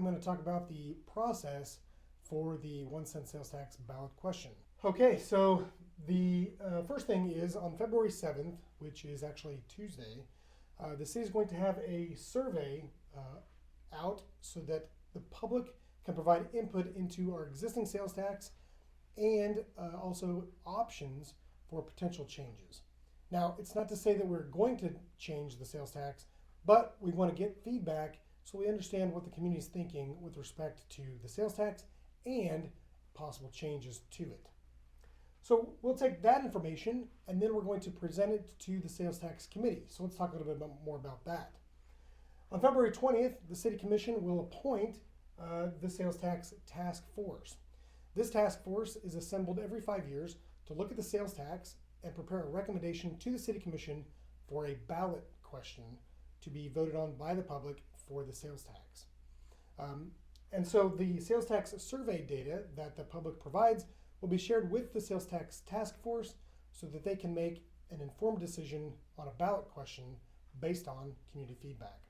I'm going to talk about the process for the 1 cent sales tax ballot question. Okay, so the first thing is on February 7th, which is actually Tuesday, the city is going to have a survey out so that the public can provide input into our existing sales tax and also options for potential changes. Now, it's not to say that we're going to change the sales tax, but we want to get feedback so we understand what the community is thinking with respect to the sales tax and possible changes to it. So we'll take that information and then we're going to present it to the sales tax committee. So let's talk a little bit more about that. On February 20th, the City Commission will appoint the sales tax task force. This task force is assembled every 5 years to look at the sales tax and prepare a recommendation to the City Commission for a ballot question to be voted on by the public for the sales tax. And so the sales tax survey data that the public provides will be shared with the sales tax task force so that they can make an informed decision on a ballot question based on community feedback.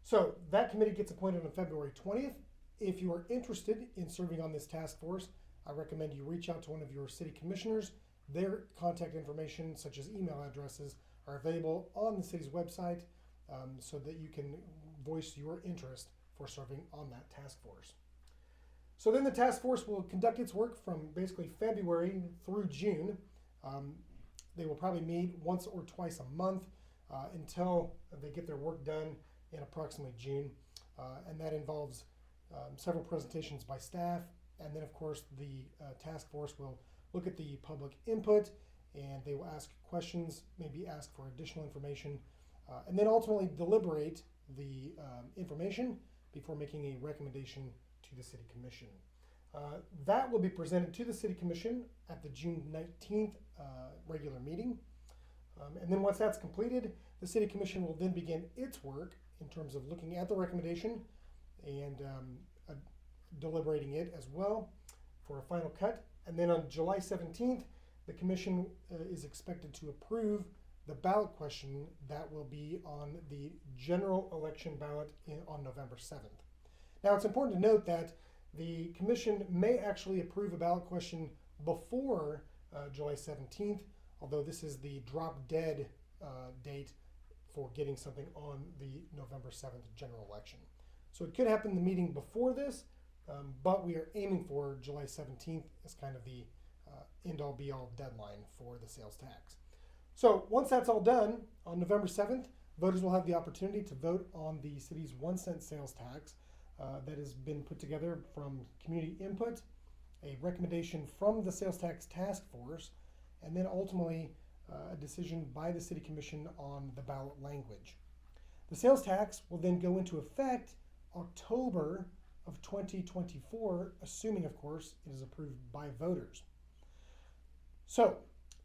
So that committee gets appointed on February 20th. If you are interested in serving on this task force, I recommend you reach out to one of your city commissioners. Their contact information, such as email addresses, are available on the city's website so that you can voice your interest for serving on that task force. So then the task force will conduct its work from basically February through June. They will probably meet once or twice a month until they get their work done in approximately June. And that involves several presentations by staff. And then, of course, the task force will look at the public input and they will ask questions, maybe ask for additional information, and then ultimately deliberate the information before making a recommendation to the City Commission. That will be presented to the City Commission at the June 19th regular meeting. And then once that's completed, the City Commission will then begin its work in terms of looking at the recommendation and deliberating it as well for a final cut. And then on July 17th, the Commission is expected to approve the ballot question that will be on the general election ballot on November 7th. Now, it's important to note that the Commission may actually approve a ballot question before July 17th, although this is the drop dead date for getting something on the November 7th general election. So it could happen in the meeting before this, but we are aiming for July 17th as kind of the end-all be-all deadline for the sales tax. So once that's all done, on November 7th, voters will have the opportunity to vote on the city's 1 cent sales tax that has been put together from community input, a recommendation from the sales tax task force, and then ultimately a decision by the City Commission on the ballot language. The sales tax will then go into effect October of 2024, assuming, of course, it is approved by voters. So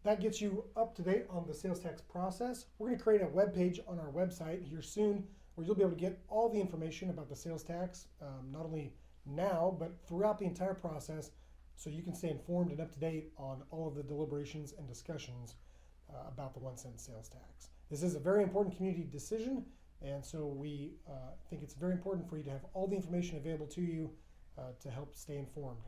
that gets you up to date on the sales tax process. We're going to create a web page on our website here soon where you'll be able to get all the information about the sales tax, not only now, but throughout the entire process, so you can stay informed and up to date on all of the deliberations and discussions about the 1 cent sales tax. This is a very important community decision, and so we think it's very important for you to have all the information available to you to help stay informed